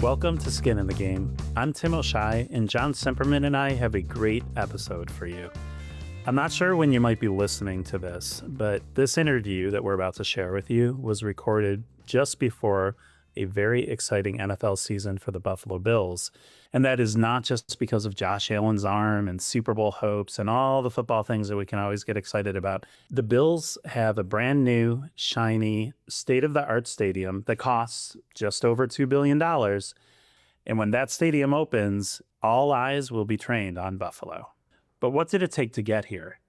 Welcome to Skin in the Game. I'm Tim O'Shei, and John Cimperman and I have a great episode for you. I'm not sure when you might be listening to this, but this interview that we're about to share with you was recorded just before a very exciting NFL season for the Buffalo Bills. And that is not just because of Josh Allen's arm and Super Bowl hopes and all the football things that we can always get excited about. The Bills have a brand new, shiny, state-of-the-art stadium that costs just over $2 billion. And when that stadium opens, all eyes will be trained on Buffalo. But what did it take to get here?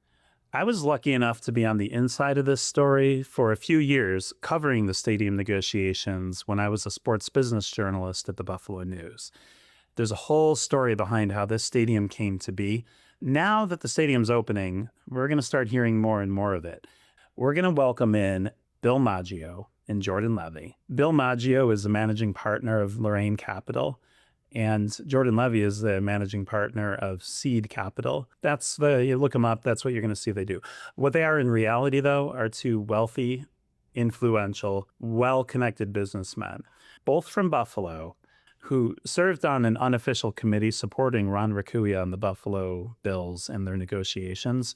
I was lucky enough to be on the inside of this story for a few years covering the stadium negotiations when I was a sports business journalist at the Buffalo News. There's a whole story behind how this stadium came to be. Now that the stadium's opening, we're going to start hearing more and more of it. We're going to welcome in Bill Maggio and Jordan Levy. Bill Maggio is the managing partner of Lorraine Capital, and Jordan Levy is the managing partner of Seed Capital. You look them up, that's what you're going to see they do. What they are in reality, though, are two wealthy, influential, well-connected businessmen, both from Buffalo, who served on an unofficial committee supporting Ron Raccuia and the Buffalo Bills and their negotiations.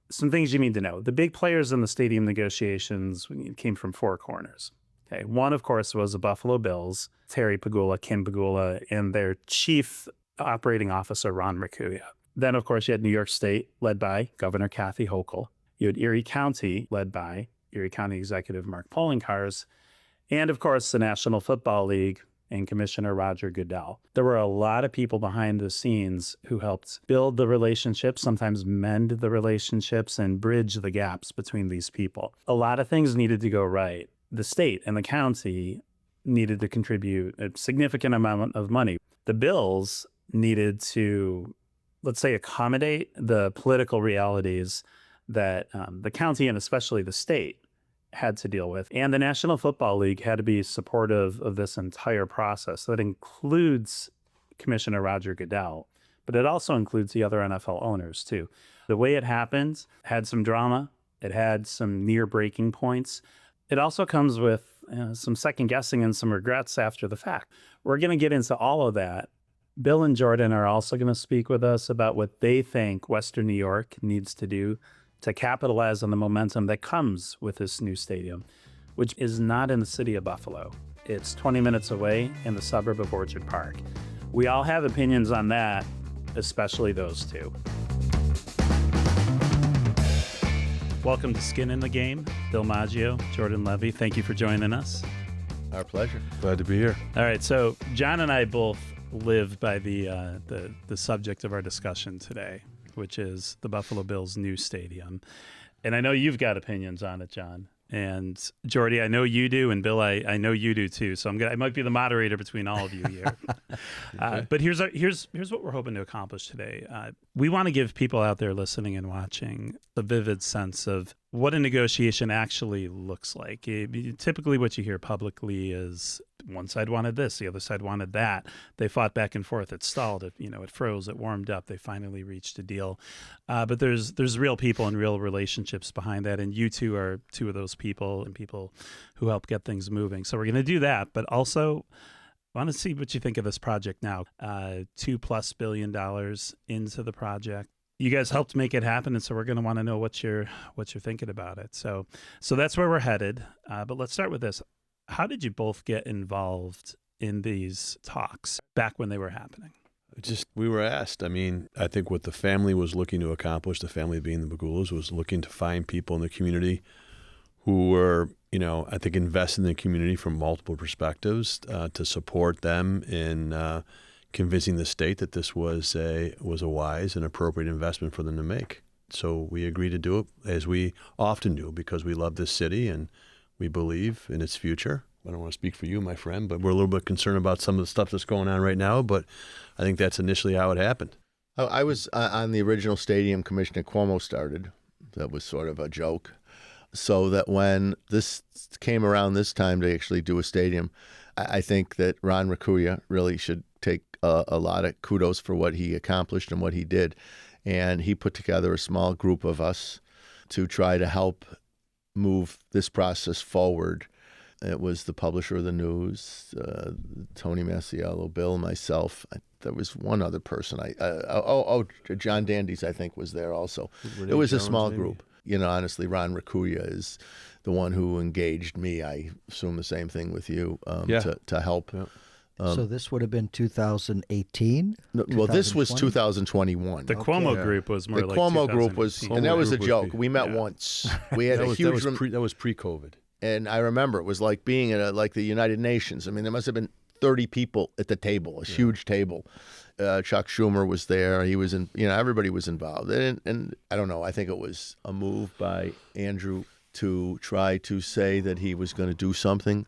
Some things you need to know. The big players in the stadium negotiations came from four corners. Okay. One, of course, was the Buffalo Bills, Terry Pegula, Kim Pegula, and their chief operating officer, Ron Raccuia. Then, of course, you had New York State, led by Governor Kathy Hochul. You had Erie County, led by Erie County Executive Mark Poloncarz. And, of course, the National Football League and Commissioner Roger Goodell. There were a lot of people behind the scenes who helped build the relationships, sometimes mend the relationships, and bridge the gaps between these people. A lot of things needed to go right. The state and the county needed to contribute a significant amount of money. The Bills needed to, let's say, accommodate the political realities that the county and especially the state had to deal with. And the National Football League had to be supportive of this entire process. That includes Commissioner Roger Goodell, but it also includes the other NFL owners too. The way it happened had some drama. It had some near breaking points. It also comes with some second guessing and some regrets after the fact. We're going to get into all of that. Bill and Jordan are also going to speak with us about what they think Western New York needs to do to capitalize on the momentum that comes with this new stadium, which is not in the city of Buffalo. It's 20 minutes away in the suburb of Orchard Park. We all have opinions on that, especially those two. Welcome to Skin in the Game. Bill Maggio, Jordan Levy, thank you for joining us. Our pleasure. Glad to be here. All right, so John and I both live by the subject of our discussion today, which is the Buffalo Bills' new stadium. And I know you've got opinions on it, John. And Jordy, I know you do, and Bill, I know you do too. So I might be the moderator between all of you here. Okay. But here's what we're hoping to accomplish today. We want to give people out there listening and watching a vivid sense of what a negotiation actually looks like. Typically, what you hear publicly is one side wanted this, the other side wanted that. They fought back and forth. It stalled. It froze. It warmed up. They finally reached a deal. But there's real people and real relationships behind that, and you two are two of those people and people who help get things moving. So we're going to do that, but also I want to see what you think of this project now. $2+ billion into the project. You guys helped make it happen, and so we're going to want to know what you're thinking about it. So that's where we're headed. But let's start with this. How did you both get involved in these talks back when they were happening? We were asked. I think what the family was looking to accomplish, the family being the Pegulas, was looking to find people in the community who were, I think, invest in the community from multiple perspectives to support them in convincing the state that this was a wise and appropriate investment for them to make. So we agreed to do it, as we often do, because we love this city and we believe in its future. I don't want to speak for you, my friend, but we're a little bit concerned about some of the stuff that's going on right now, but I think that's initially how it happened. I was on the original stadium Commissioner Cuomo started. That was sort of a joke. So that when this came around this time to actually do a stadium, I think that Ron Raccuia really should take a lot of kudos for what he accomplished and what he did. And he put together a small group of us to try to help move this process forward. It was the publisher of the news, Tony Masiello, Bill, myself. There was one other person. John Dandies, I think, was there also. Renee It was Jones, a small maybe? group. Honestly, Ron Rakuya is the one who engaged me. I assume the same thing with you to help. Yeah. So this would have been 2018? No, well, this was 2020? 2021. The Cuomo group was more The like Cuomo group was, 2018. and that was a group was joke. big. We met once. We had a huge that was pre-COVID. and I remember it was like being at like the United Nations. I mean, there must have been 30 people at the table, a huge table. Chuck Schumer was there. He was in, everybody was involved. And I don't know, I think it was a move by Andrew to try to say that he was going to do something.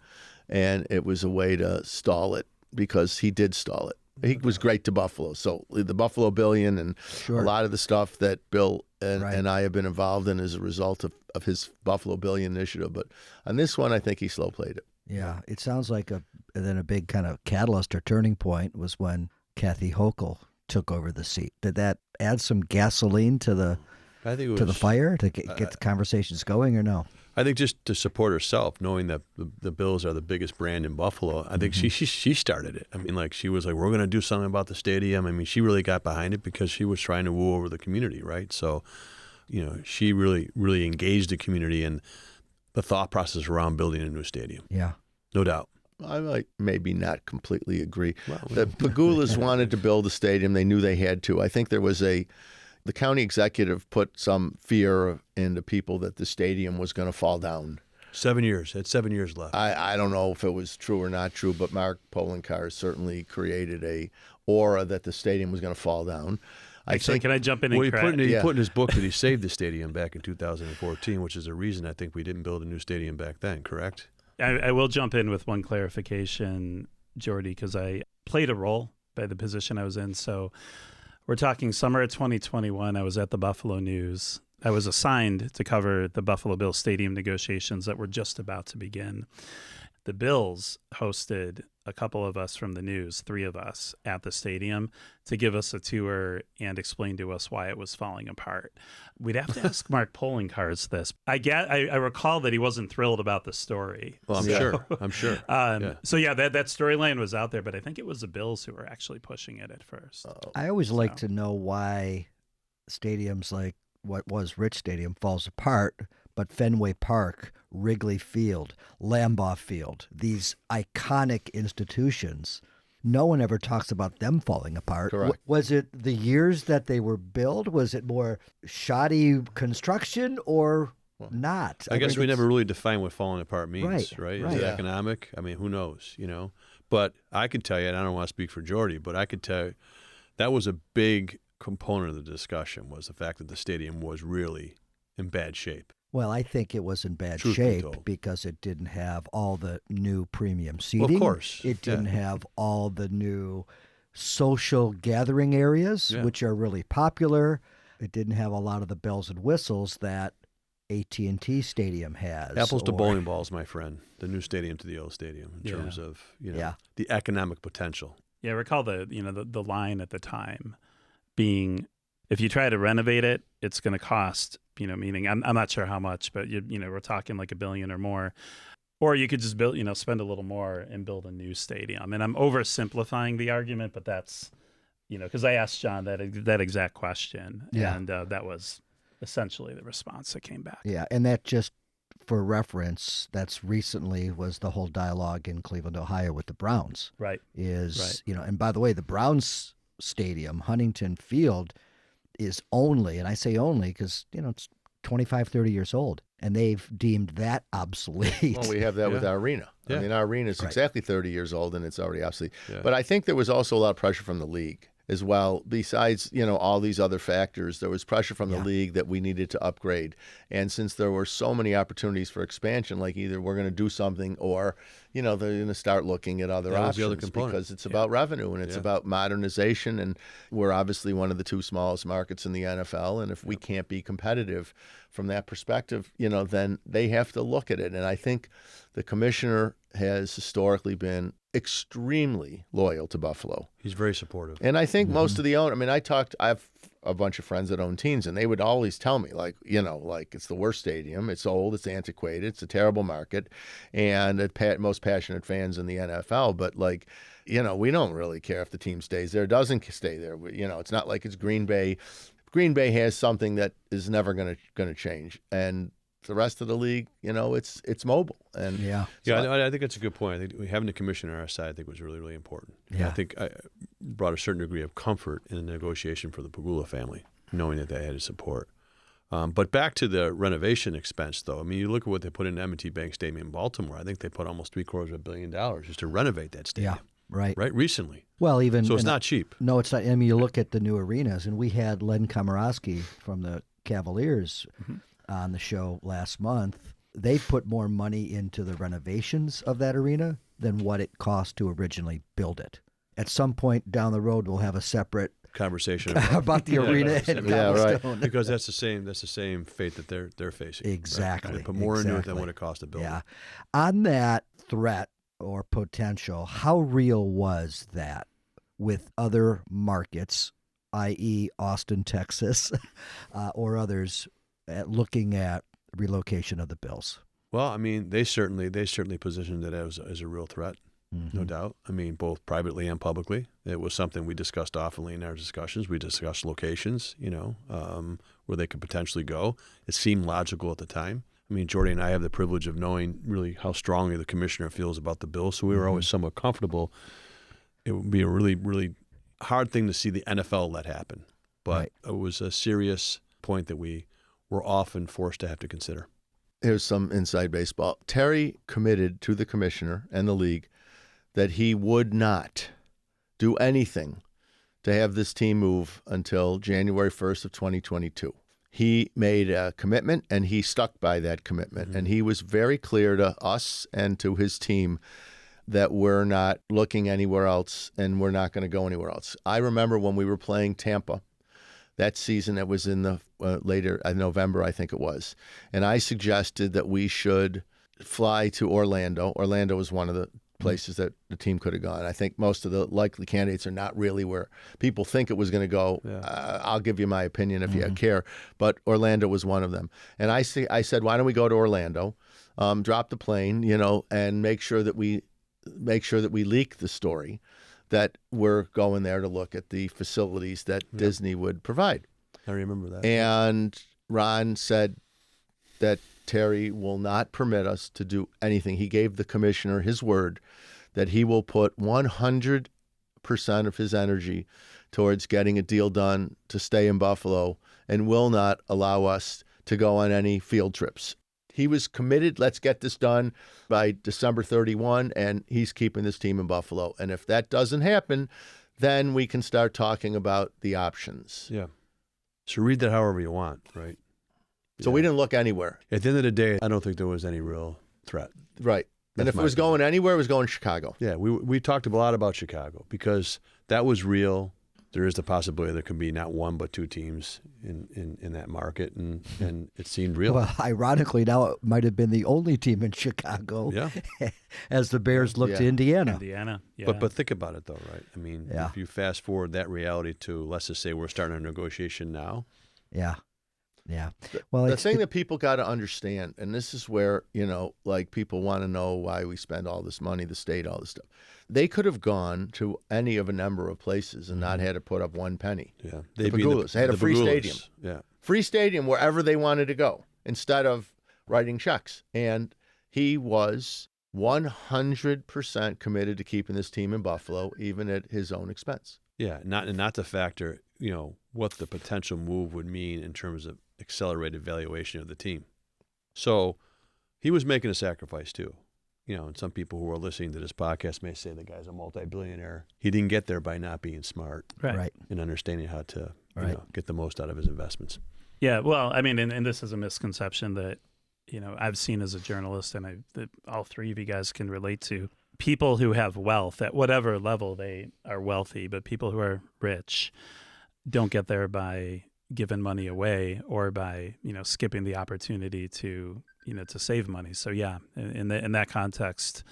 And it was a way to stall it because he did stall it. He was great to Buffalo. So the Buffalo Billion and a lot of the stuff that Bill and I have been involved in as a result of his Buffalo Billion initiative. But on this one, I think he slow played it. Yeah, it sounds like a big kind of catalyst or turning point was when Kathy Hochul took over the seat. Did that add some gasoline to the fire to get the conversations going, or no? I think just to support herself, knowing that the Bills are the biggest brand in Buffalo, I think she started it. I mean, like she was like, we're going to do something about the stadium. I mean, she really got behind it because she was trying to woo over the community, right? So, she really, really engaged the community in the thought process around building a new stadium. Yeah. No doubt. I might maybe not completely agree. The Pegulas wanted to build a stadium. They knew they had to. I think there was the county executive put some fear into people that the stadium was going to fall down. 7 years. It's 7 years left. I don't know if it was true or not true, but Mark Poloncarz certainly created a aura that the stadium was going to fall down. Can I jump in Well, and he put in his book that he saved the stadium back in 2014, which is a reason I think we didn't build a new stadium back then, correct? I will jump in with one clarification, Jordy, because I played a role by the position I was in. So we're talking summer of 2021. I was at the Buffalo News. I was assigned to cover the Buffalo Bills stadium negotiations that were just about to begin. The Bills hosted a couple of us from the News, 3 of us, at the stadium to give us a tour and explain to us why it was falling apart. We'd have to ask Mark Poloncarz this. I recall that he wasn't thrilled about the story. Well, I'm sure. So that storyline was out there, but I think it was the Bills who were actually pushing it at first. I always like to know why stadiums like what was Rich Stadium falls apart, but Fenway Park, Wrigley Field, Lambeau Field, these iconic institutions, no one ever talks about them falling apart. Correct. Was it the years that they were built? Was it more shoddy construction or not? I guess we never really define what falling apart means, right? Is it Yeah. economic? I mean, who knows, But I could tell you, and I don't want to speak for Jordy, but I could tell you that was a big component of the discussion was the fact that the stadium was really in bad shape. Well, I think it was in bad Truth be shape told. because it didn't have all the new premium seating. Well, of course. It didn't have all the new social gathering areas, Yeah. which are really popular. It didn't have a lot of the bells and whistles that AT&T Stadium has. Apples to bowling balls, my friend. The new stadium to the old stadium in terms of the economic potential. Yeah, I recall the line at the time being, if you try to renovate it, it's going to cost, meaning I'm not sure how much, but we're talking like $1 billion or more. Or you could just build, spend a little more and build a new stadium. And I'm oversimplifying the argument, but that's, because I asked John that exact question, and that was essentially the response that came back. Yeah, and that just for reference, that's recently was the whole dialogue in Cleveland, Ohio with the Browns. Right. And by the way, the Browns stadium, Huntington Field, is only, and I say only because, it's 25, 30 years old, and they've deemed that obsolete. Well, we have that with our arena. Yeah. I mean, our arena is exactly 30 years old, and it's already obsolete. Yeah. But I think there was also a lot of pressure from the league as well. Besides, all these other factors, there was pressure from the league that we needed to upgrade. And since there were so many opportunities for expansion, like either we're going to do something or, they're going to start looking at other That was the other options component. because it's about revenue and it's about modernization. And we're obviously one of the 2 smallest markets in the NFL. And if we can't be competitive from that perspective, then they have to look at it. And I think the commissioner has historically been extremely loyal to Buffalo. He's very supportive. And I think most of the owners, I have a bunch of friends that own teams, and they would always tell me, like, it's the worst stadium. It's old, it's antiquated, it's a terrible market, and the most passionate fans in the NFL. But, like, we don't really care if the team stays there, doesn't stay there. It's not like it's Green Bay. Green Bay has something that is never going to change. And the rest of the league, it's mobile. And I think that's a good point. I think having the commissioner on our side, I think, was really, really important. Yeah. I think I brought a certain degree of comfort in the negotiation for the Pegula family, knowing that they had his support. But back to the renovation expense, though. I mean, you look at what they put in M&T Bank Stadium in Baltimore. I think they put almost $750 million just to renovate that stadium. Yeah, right. Right, recently. Well, So it's not cheap. No, it's not. I mean, you look at the new arenas, and we had Len Komorowski from the Cavaliers on the show last month. They put more money into the renovations of that arena than what it cost to originally build it. At some point down the road, we'll have a separate Conversation about the arena at Cobblestone. Because that's the same fate that they're facing. Exactly. Right? They put more into it than what it cost to build. Yeah. On that threat or potential, how real was that with other markets, i.e., Austin, Texas, or others, looking at relocation of the Bills? Well, I mean, they certainly positioned it as a real threat, no doubt. I mean, both privately and publicly. It was something we discussed oftenly in our discussions. We discussed locations, where they could potentially go. It seemed logical at the time. I mean, Jordy and I have the privilege of knowing really how strongly the commissioner feels about the Bills, so we were always somewhat comfortable. It would be a really, really hard thing to see the NFL let happen, but it was a serious point that we were often forced to have to consider. Here's some inside baseball. Terry committed to the commissioner and the league that he would not do anything to have this team move until January 1st of 2022. He made a commitment, and he stuck by that commitment. And he was very clear to us and to his team that we're not looking anywhere else, and we're not going to go anywhere else. I remember when we were playing Tampa that season. It was in the later November, I think it was. And I suggested that we should fly to Orlando. Orlando was one of the places that the team could have gone. I think most of the likely candidates are not really where people think it was going to go. I'll give you my opinion if you care, but Orlando was one of them. And I said, why don't we go to Orlando, drop the plane, and make sure that we leak the story that we're going there to look at the facilities that Disney would provide. I remember that. And Ron said that Terry will not permit us to do anything. He gave the commissioner his word that he will put 100% of his energy towards getting a deal done to stay in Buffalo and will not allow us to go on any field trips. He was committed, let's get this done by December 31, and he's keeping this team in Buffalo. And if that doesn't happen, then we can start talking about the options. Yeah. So read that however you want, right? So we didn't look anywhere. At the end of the day, I don't think there was any real threat. Right. And if it was going anywhere, it was going to Chicago. Yeah, we talked a lot about Chicago because that was real. There is the possibility there could be not one but two teams in that market, and it seemed real. Well, ironically, now it might have been the only team in Chicago. Yeah. As the Bears look to Indiana. Yeah. But think about it though, right? I mean, if you fast forward that reality to, let's just say we're starting a negotiation now. Yeah. Well, the thing that people got to understand, and this is where, people want to know why we spend all this money, the state, all this stuff. They could have gone to any of a number of places and not had to put up one penny. Yeah. The Pegulas. They had a free stadium. Yeah. Free stadium wherever they wanted to go instead of writing checks. And he was 100% committed to keeping this team in Buffalo, even at his own expense. Yeah. Not to factor, what the potential move would mean in terms of accelerated valuation of the team. So he was making a sacrifice too. And some people who are listening to this podcast may say the guy's a multi-billionaire. He didn't get there by not being smart, right, and understanding how to get the most out of his investments. Yeah, well, I mean, and this is a misconception that I've seen as a journalist, and that all three of you guys can relate to. People who have wealth at whatever level they are wealthy, but people who are rich don't get there by giving money away or by, skipping the opportunity to, to save money. So yeah, in that context,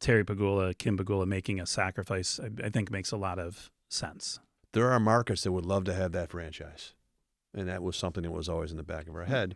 Terry Pegula, Kim Pegula making a sacrifice, I think makes a lot of sense. There are markets that would love to have that franchise. And that was something that was always in the back of our head.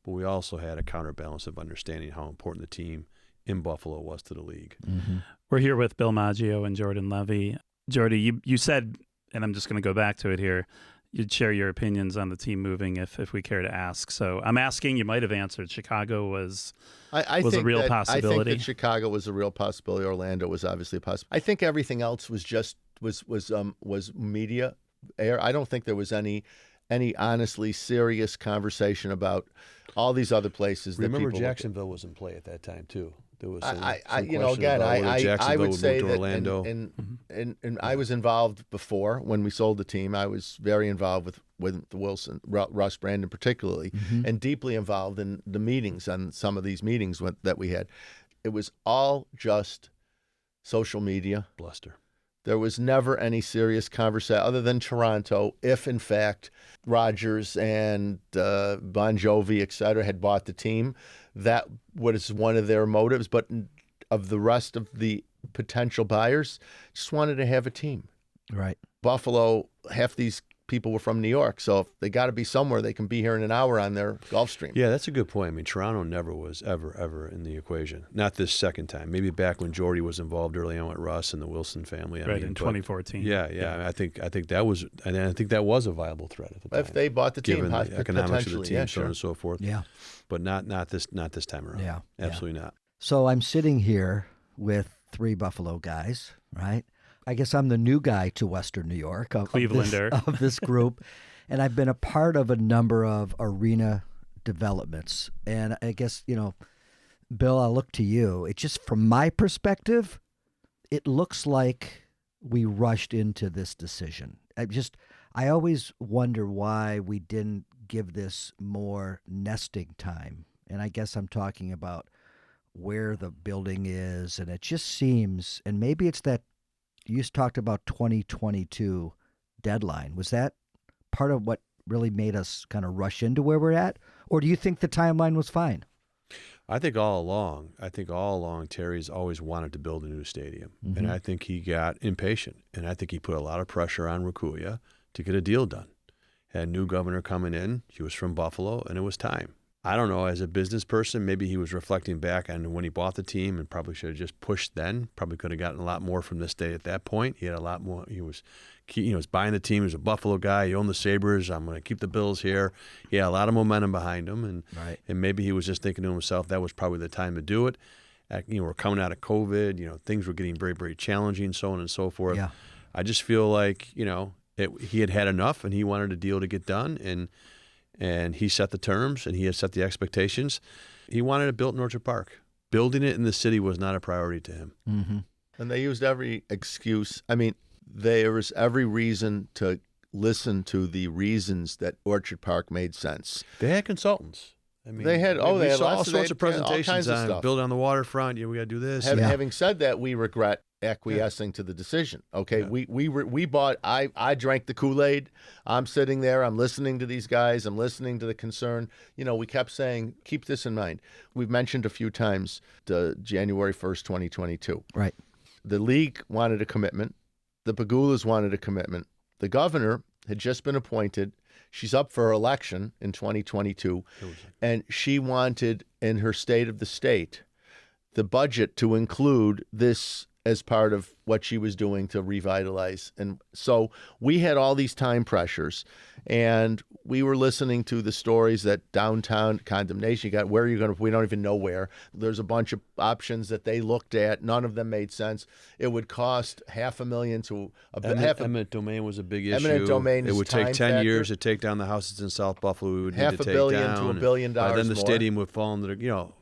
But we also had a counterbalance of understanding how important the team in Buffalo was to the league. Mm-hmm. We're here with Bill Maggio and Jordan Levy. Jordy, you said, and I'm just going to go back to it here, you'd share your opinions on the team moving if we care to ask. So I'm asking, you might have answered, Chicago was a real possibility. I think that Chicago was a real possibility. Orlando was obviously a possibility. I think everything else was just was media air. I don't think there was any honestly serious conversation about all these other places. Remember, that Jacksonville was in play at that time too. There was I would say that Orlando. And I was involved before when we sold the team. I was very involved with Wilson, Russ Brandon particularly, and deeply involved in the meetings on some of these meetings that we had. It was all just social media. Bluster. There was never any serious conversation other than Toronto, if in fact Rodgers and Bon Jovi, et cetera, had bought the team. That was one of their motives. But of the rest of the potential buyers, just wanted to have a team. Right. Buffalo, half these people were from New York, so if they got to be somewhere, they can be here in an hour on their Gulfstream. Yeah, that's a good point. I mean, Toronto never was ever in the equation. Not this second time. Maybe back when Jordy was involved early on with Russ and the Wilson family. In 2014. Yeah. I think that was a viable threat at the time. If they bought the team, given the economics of the team, so on and so forth. Yeah. But not this time around. Yeah. Absolutely not. So I'm sitting here with three Buffalo guys, right? I guess I'm the new guy to Western New York Clevelander of this group. And I've been a part of a number of arena developments. And I guess, Bill, I'll look to you. It just, from my perspective, it looks like we rushed into this decision. I always wonder why we didn't give this more nesting time. And I guess I'm talking about where the building is. And it just seems, and maybe it's that you talked about 2022 deadline. Was that part of what really made us kind of rush into where we're at? Or do you think the timeline was fine? I think all along, Terry's always wanted to build a new stadium. Mm-hmm. And I think he got impatient. And I think he put a lot of pressure on Rakuya to get a deal done. Had a new governor coming in. He was from Buffalo, and it was time. I don't know, as a business person, maybe he was reflecting back on when he bought the team and probably should have just pushed then. Probably could have gotten a lot more from this day at that point. He had a lot more. He was buying the team. He was a Buffalo guy. He owned the Sabres. I'm going to keep the Bills here. He had a lot of momentum behind him. And maybe he was just thinking to himself that was probably the time to do it. We're coming out of COVID. Things were getting very, very challenging, so on and so forth. Yeah. I just feel like, he had had enough and he wanted a deal to get done. And he set the terms and he has set the expectations. He wanted it built in Orchard Park. Building it in the city was not a priority to him. Mm-hmm. And they used every excuse. I mean, there was every reason to listen to the reasons that Orchard Park made sense. They had consultants. I mean, they had all lots sorts of presentations of on stuff. build on the waterfront. We got to do this. Having said that, we regret acquiescing to the decision. Okay, we bought. I drank the Kool-Aid. I'm sitting there. I'm listening to these guys. I'm listening to the concern. We kept saying, keep this in mind. We've mentioned a few times the January 1st, 2022. Right. The league wanted a commitment. The Pegulas wanted a commitment. The governor had just been appointed. She's up for election in 2022, and she wanted, in her State of the State, the budget to include this as part of what she was doing to revitalize. And so we had all these time pressures, and we were listening to the stories that downtown condemnation got. Where are you going to, we don't even know where. There's a bunch of options that they looked at. None of them made sense. It would cost $500,000 to eminent domain was a big issue. Eminent domain it would take 10 years to take down the houses in South Buffalo. We would need to take $500 million down to $1 billion. By then the more. stadium would fall into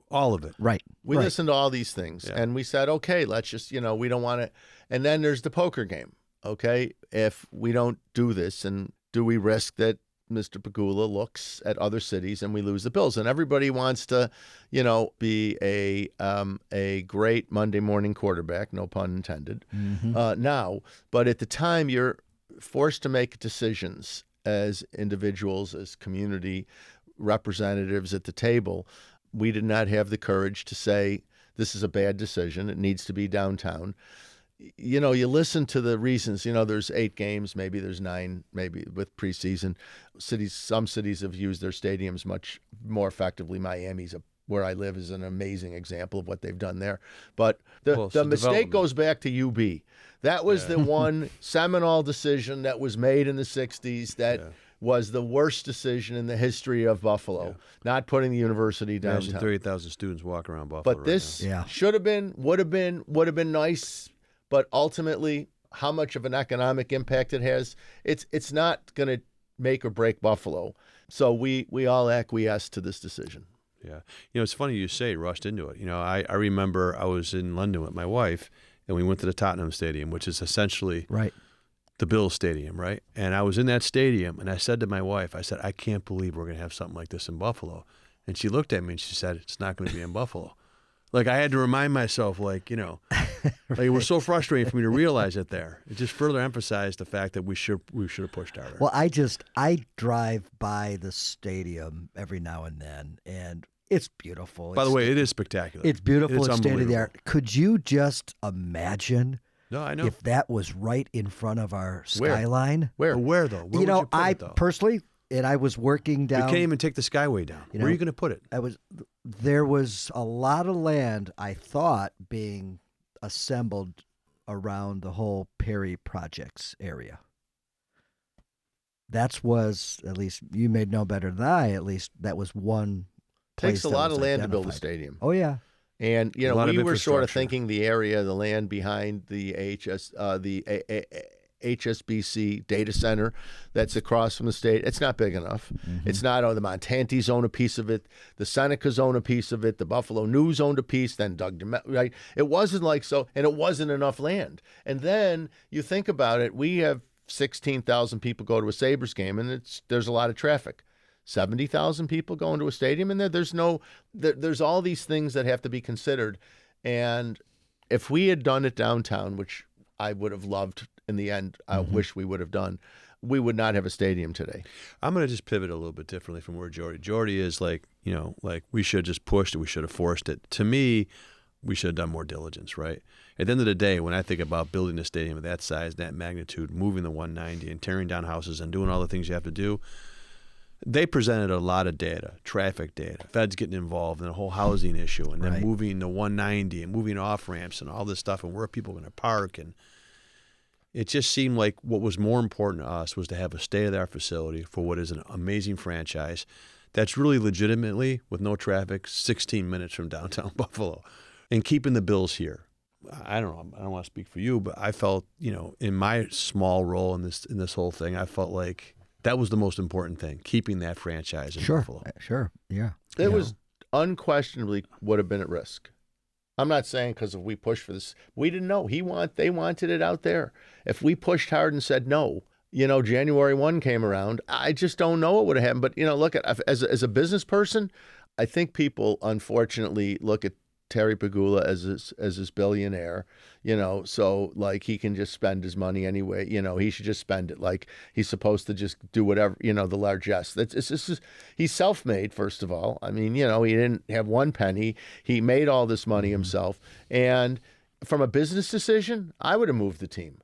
all of it. Right. We listened to all these things, and we said, okay, let's just, we don't want to. And then there's the poker game. Okay, if we don't do this, and do we risk that Mr. Pegula looks at other cities and we lose the Bills? And everybody wants to, be a great Monday morning quarterback, no pun intended, now. But at the time, you're forced to make decisions. as individuals, as community representatives at the table, we did not have the courage to say, this is a bad decision. It needs to be downtown. You know, you listen to the reasons, you know, there's 8 games, maybe there's 9, maybe with preseason. Some cities have used their stadiums much more effectively. Miami's, where I live, is an amazing example of what they've done there. But the mistake goes back to UB. That was the one seminal decision that was made in the 60s that was the worst decision in the history of Buffalo, not putting the university downtown. Imagine 30,000 students walking around Buffalo. But this should have been, would have been nice. But ultimately, how much of an economic impact it has, it's not going to make or break Buffalo. So we all acquiesced to this decision. Yeah. You know, it's funny you say rushed into it. You know, I remember I was in London with my wife, and we went to the Tottenham Stadium, which is essentially the Bills Stadium, right? And I was in that stadium, and I said to my wife, I said, I can't believe we're going to have something like this in Buffalo. And she looked at me, and she said, it's not going to be in Buffalo. Like, I had to remind myself, like, you know, like, it was so frustrating for me to realize it there. It just further emphasized the fact that we should have pushed harder. Well, I drive by the stadium every now and then, and it's beautiful. By the way, it is spectacular. It's beautiful. It's state of the art. Could you just imagine? No, I know. If that was right in front of our skyline. Where though? Where you would know, you put it, though? Personally, and I was working down. We can't even take the Skyway down. Where are you going to put it? There was a lot of land, I thought, being assembled around the whole Perry Projects area. That was, at least you may know better than I, at least that was one place. Takes a lot of land to build a stadium. Oh, yeah. And, you know, we were sort of thinking the area, the land behind the HSBC data center that's across from the state, it's not big enough. Mm-hmm. It's not, the Montantes own a piece of it, the Senecas own a piece of it, the Buffalo News owned a piece, then right? It wasn't like so, and it wasn't enough land. And then you think about it, we have 16,000 people go to a Sabres game, and there's a lot of traffic. 70,000 people going to a stadium, and there's all these things that have to be considered. And if we had done it downtown, which I would have loved in the end, I wish we would have done, we would not have a stadium today. I'm going to just pivot a little bit differently from where Jordy is, like, you know, like, we should have just pushed it, we should have forced it. To me, we should have done more diligence, right? At the end of the day, when I think about building a stadium of that size, that magnitude, moving the 190 and tearing down houses and doing all the things you have to do, they presented a lot of data, traffic data, feds getting involved in the whole housing issue, and then moving the 190 and moving off ramps and all this stuff, and where are people going to park. And it just seemed like what was more important to us was to have a state-of-the-art facility for what is an amazing franchise that's really legitimately, with no traffic, 16 minutes from downtown Buffalo, and keeping the Bills here. I don't know. I don't want to speak for you, but I felt, you know, in my small role in this whole thing, I felt like that was the most important thing, keeping that franchise in Buffalo. Sure, yeah. It was unquestionably would have been at risk. I'm not saying because if we pushed for this, we didn't know. They wanted it out there. If we pushed hard and said no, you know, January 1 came around, I just don't know what would have happened. But, you know, look, as a business person, I think people unfortunately look at Terry Pegula as his billionaire, you know, so like he can just spend his money anyway, you know, he should just spend it, like he's supposed to just do whatever, you know, the largesse. He's self-made, first of all. I mean, you know, he didn't have one penny. He made all this money himself. And from a business decision, I would have moved the team.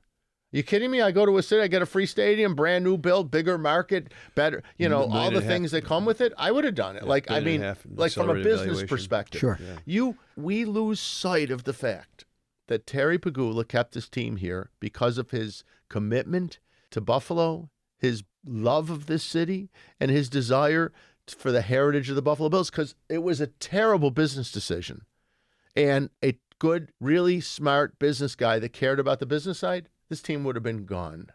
You kidding me? I go to a city, I get a free stadium, brand new build, bigger market, better, you know, all the things that come with it. I would have done it. Like, I mean, like from a business perspective. Sure. Yeah. We lose sight of the fact that Terry Pegula kept his team here because of his commitment to Buffalo, his love of this city, and his desire for the heritage of the Buffalo Bills, because it was a terrible business decision. And a good, really smart business guy that cared about the business side, this team would have been gone.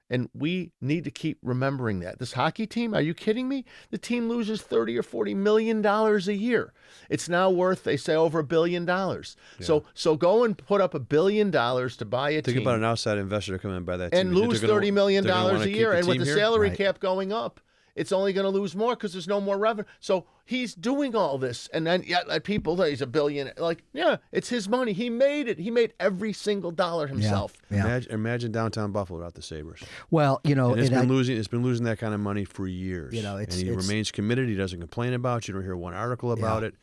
And we need to keep remembering that. This hockey team, are you kidding me? The team loses $30 or $40 million a year. It's now worth, they say, over $1 billion. Yeah. So go and put up $1 billion to buy a team. Think about an outside investor to come in and buy that team. And lose $30 million a year. And with the salary cap going up, it's only going to lose more because there's no more revenue. So he's doing all this, and then yet people he's a billionaire. Like, yeah, it's his money. He made it. He made every single dollar himself. Yeah. Imagine downtown Buffalo without the Sabres. Well, and it's been losing that kind of money for years. And he remains committed. He doesn't complain about it. You don't hear one article about it.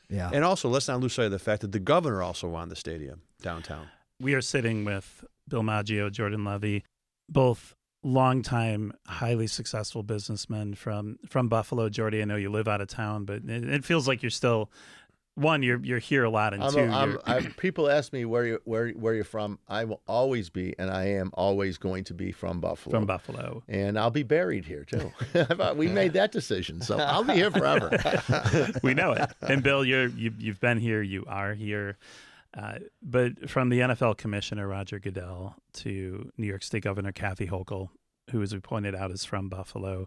Yeah. And also, let's not lose sight of the fact that the governor also wanted the stadium downtown. We are sitting with Bill Maggio, Jordan Levy, both longtime, highly successful businessmen from Buffalo. Jordy, I know you live out of town, but it feels like you're still, one, you're here a lot, and two, people ask me where you're from. I will always be, and I am always going to be from Buffalo. From Buffalo. And I'll be buried here, too. We made that decision, so I'll be here forever. We know it. And Bill, you've been here, you are here. But from the NFL Commissioner Roger Goodell to New York State Governor Kathy Hochul, who, as we pointed out, is from Buffalo,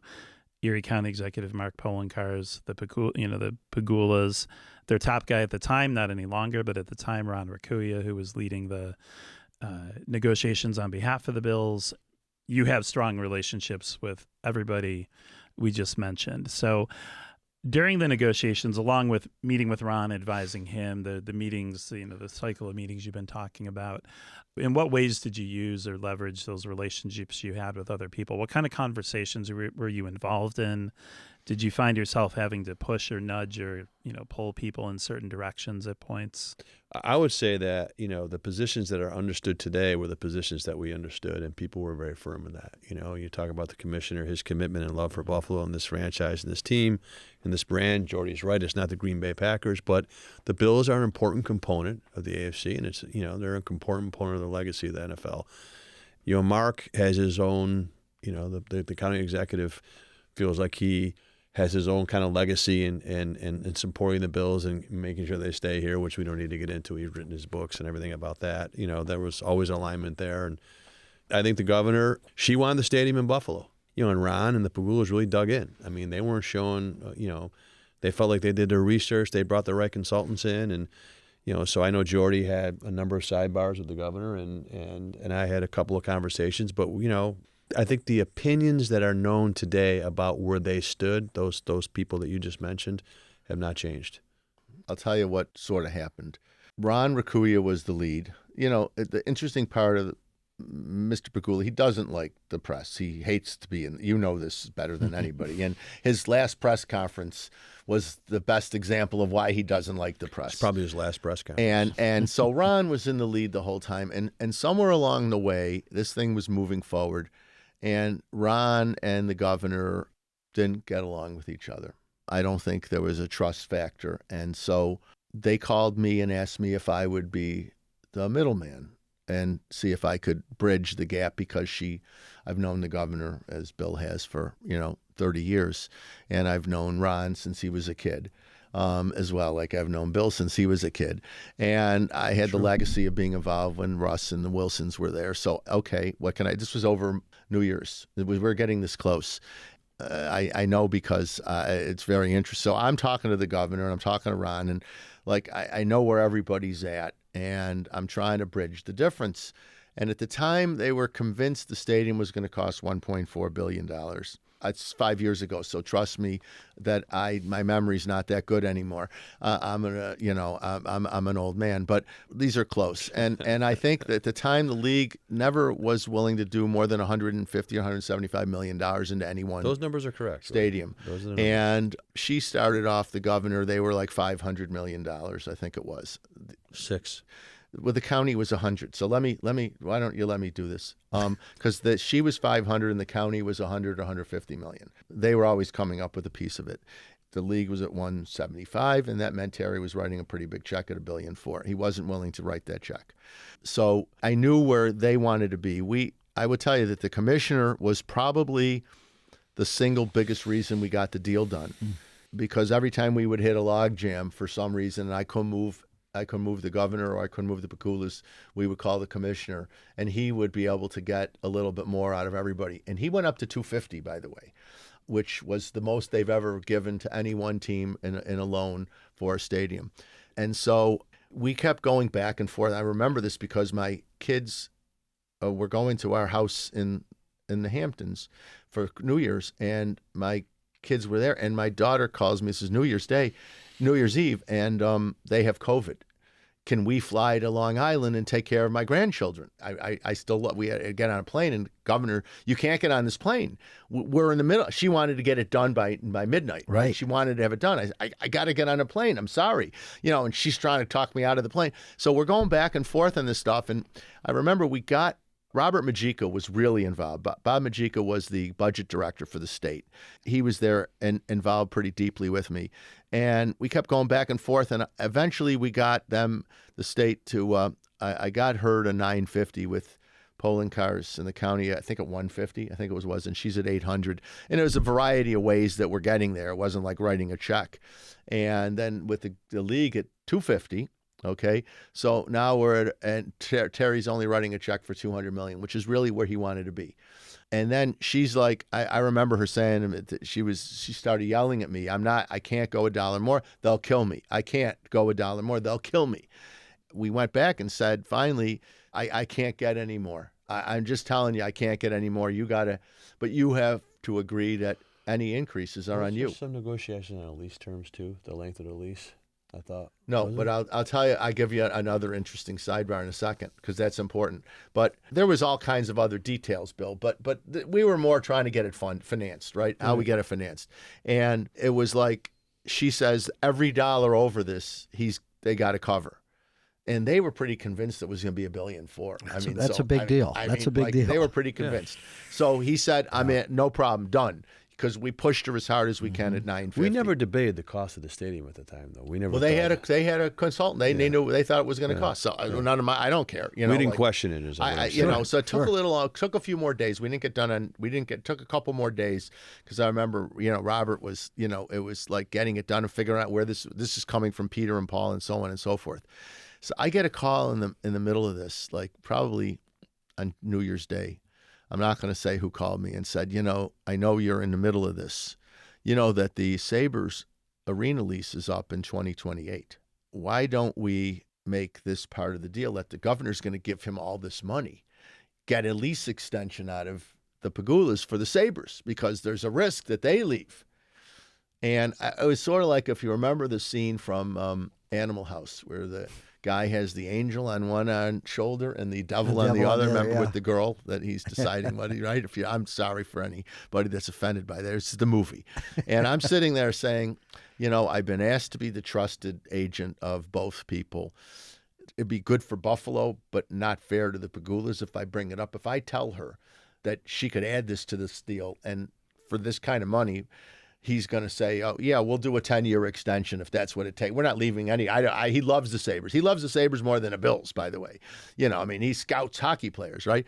Erie County Executive Mark Polenkars, the Pegulas, their top guy at the time, not any longer, but at the time, Ron Raccuia, who was leading the negotiations on behalf of the Bills. You have strong relationships with everybody we just mentioned. So during the negotiations, along with meeting with Ron, advising him, the meetings, the cycle of meetings you've been talking about, in what ways did you use or leverage those relationships you had with other people? What kind of conversations were you involved in? Did you find yourself having to push or nudge or, pull people in certain directions at points? I would say that, the positions that are understood today were the positions that we understood, and people were very firm in that. You talk about the commissioner, his commitment and love for Buffalo and this franchise and this team and this brand. Jordy's right. It's not the Green Bay Packers, but the Bills are an important component of the AFC, and it's, they're an important component of the legacy of the NFL. Mark has his own, the county executive feels like he has his own kind of legacy in supporting the Bills and making sure they stay here, which we don't need to get into. He's written his books and everything about that. There was always alignment there. And I think the governor, she wanted the stadium in Buffalo. And Ron and the Pegulas really dug in. I mean, they weren't showing, they felt like they did their research. They brought the right consultants in. And, so I know Jordy had a number of sidebars with the governor, and I had a couple of conversations. But, I think the opinions that are known today about where they stood, those people that you just mentioned, have not changed. I'll tell you what sort of happened. Ron Raccuia was the lead. The interesting part of Mr. Pegula, he doesn't like the press. He hates to be in. This better than anybody. And his last press conference was the best example of why he doesn't like the press. It's probably his last press conference. And so Ron was in the lead the whole time. And somewhere along the way, this thing was moving forward. And Ron and the governor didn't get along with each other. I don't think there was a trust factor. And so they called me and asked me if I would be the middleman and see if I could bridge the gap, because I've known the governor, as Bill has, for 30 years, and I've known Ron since he was a kid. As well. Like, I've known Bill since he was a kid. And I had the legacy of being involved when Russ and the Wilsons were there. So, okay, this was over New Year's. We're getting this close. I know because it's very interesting. So I'm talking to the governor and I'm talking to Ron, and I know where everybody's at, and I'm trying to bridge the difference. And at the time, they were convinced the stadium was going to cost $1.4 billion. It's 5 years ago, so trust me that my memory's not that good anymore. I'm an old man, but these are close. And I think that at the time, the league never was willing to do more than $150 or $175 million into any one. Those numbers are correct. Stadium. Right? Those are the numbers. And she started off, the governor, they were like $500 million, I think it was. 6. Well, the county was 100. So let me. Why don't you let me do this? Because she was 500 and the county was 100 or 150 million. They were always coming up with a piece of it. The league was at 175, and that meant Terry was writing a pretty big check at $1.4 billion. He wasn't willing to write that check. So I knew where they wanted to be. I would tell you that the commissioner was probably the single biggest reason we got the deal done, because every time we would hit a log jam for some reason, and I couldn't move the governor or I couldn't move the Pegulas, we would call the commissioner, and he would be able to get a little bit more out of everybody. And he went up to 250, by the way, which was the most they've ever given to any one team in a loan for a stadium. And so we kept going back and forth. I remember this because my kids were going to our house in in the Hamptons for New Year's, and my kids were there, and my daughter calls me. This is New Year's Eve, and they have COVID. Can we fly to Long Island and take care of my grandchildren? I still love, we had to get on a plane, and Governor, you can't get on this plane. We're in the middle. She wanted to get it done by midnight. Right. She wanted to have it done. I got to get on a plane. I'm sorry. And she's trying to talk me out of the plane. So we're going back and forth on this stuff. And I remember Robert Maggio was really involved. Bob Maggio was the budget director for the state. He was there and involved pretty deeply with me. And we kept going back and forth. And eventually we got the state to, I got her to 950 with polling cars in the county, I think at 150, I think it was, and she's at 800. And it was a variety of ways that we're getting there. It wasn't like writing a check. And then with the league at 250, okay, so now and Terry's only writing a check for $200 million, which is really where he wanted to be. And then she's like, I remember her saying that she started yelling at me. I can't go $1 more. They'll kill me. I can't go $1 more. They'll kill me. We went back and said, finally, I can't get any more. I'm just telling you, I can't get any more. But you have to agree that any increases are on you. Some negotiation on lease terms too, the length of the lease. I thought. No, but I'll tell you, I'll give you another interesting sidebar in a second, because that's important. But there was all kinds of other details, Bill, but we were more trying to get it financed, right? How we get it financed. And it was like, she says, every dollar over this, they got to cover. And they were pretty convinced it was going to be $1.4 billion. That's a big deal. That's a big deal. They were pretty convinced. Yeah. So he said, no problem, done. Because we pushed her as hard as we can at 950. We never debated the cost of the stadium at the time, though. We never. Well, they had a consultant. They knew, they thought it was going to cost. So none of I don't care. We didn't question it. So it took a few more days. We didn't get done took a couple more days, because I remember, Robert was, it was like getting it done and figuring out where this is coming from, Peter and Paul and so on and so forth. So I get a call in the middle of this, like probably on New Year's Day. I'm not going to say who called me and said, I know you're in the middle of this. That the Sabres arena lease is up in 2028. Why don't we make this part of the deal that the governor's going to give him all this money, get a lease extension out of the Pegulas for the Sabres, because there's a risk that they leave. And it was sort of like, if you remember the scene from Animal House, where the guy has the angel on one shoulder and the devil on the other. Remember, with the girl that he's deciding what he, right? I'm sorry for anybody that's offended by that. It's the movie. And I'm sitting there saying, I've been asked to be the trusted agent of both people. It'd be good for Buffalo, but not fair to the Pegulas if I bring it up. If I tell her that she could add this to this deal, and for this kind of money, he's going to say, oh, yeah, we'll do a 10-year extension if that's what it takes. We're not leaving any. He loves the Sabres. He loves the Sabres more than the Bills, by the way. He scouts hockey players, right?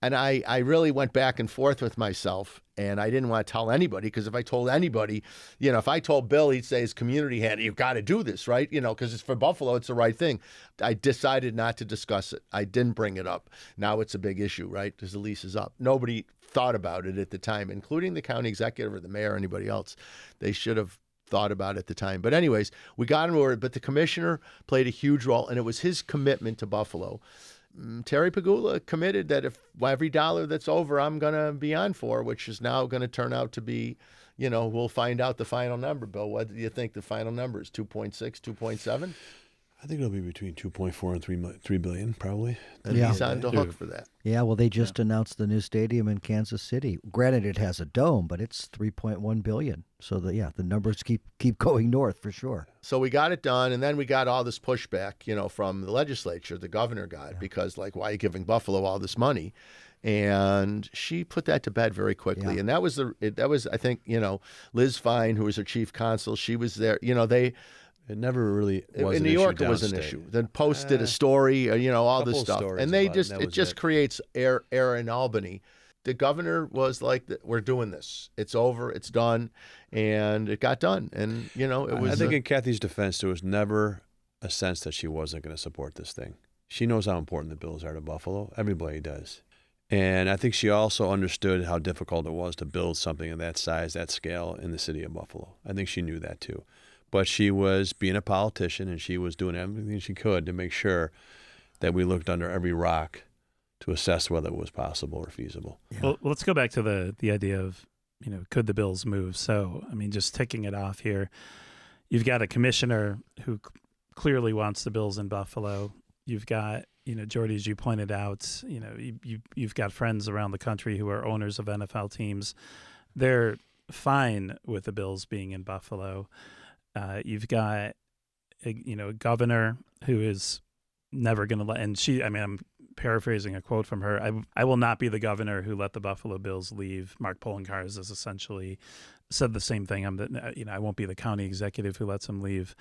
And I really went back and forth with myself, and I didn't want to tell anybody, because if I told anybody, if I told Bill, he'd say his community had, you've got to do this, right? Because it's for Buffalo, it's the right thing. I decided not to discuss it. I didn't bring it up. Now it's a big issue, right? Because the lease is up. Nobody thought about it at the time, including the county executive or the mayor or anybody else. They should have thought about it at the time. But anyways, we got him over it. But the commissioner played a huge role, and it was his commitment to Buffalo. Terry Pegula committed that if every dollar that's over, I'm going to be on for, which is now going to turn out to be, we'll find out the final number. Bill, what do you think the final number is? 2.6, 2.7? I think it'll be between 2.4 and 3 billion, probably. And he's on the hook for that. Yeah, well, they just announced the new stadium in Kansas City. Granted, it has a dome, but it's $3.1 billion. So the numbers keep going north for sure. So we got it done, and then we got all this pushback, from the legislature, the governor got, because why are you giving Buffalo all this money? And she put that to bed very quickly. Yeah. And that was I think, Liz Fine, who was her chief counsel, she was there. It never really was in New York. It was an issue. Then Post did a story, all this stuff, and it just creates air in Albany. The governor was like, "We're doing this. It's over. It's done," and it got done. And it was. I think in Kathy's defense, there was never a sense that she wasn't going to support this thing. She knows how important the Bills are to Buffalo. Everybody does, and I think she also understood how difficult it was to build something of that size, that scale in the city of Buffalo. I think she knew that too. But she was being a politician, and she was doing everything she could to make sure that we looked under every rock to assess whether it was possible or feasible. Yeah. Well, let's go back to the idea of, could the Bills move? So, I mean, just ticking it off here, you've got a commissioner who clearly wants the Bills in Buffalo. You've got, Jordy, as you pointed out, you've got friends around the country who are owners of NFL teams. They're fine with the Bills being in Buffalo. You've got, a governor who is never going to let, and I'm paraphrasing a quote from her. I will not be the governor who let the Buffalo Bills leave. Mark Poloncarz has essentially said the same thing. I won't be the county executive who lets him leave.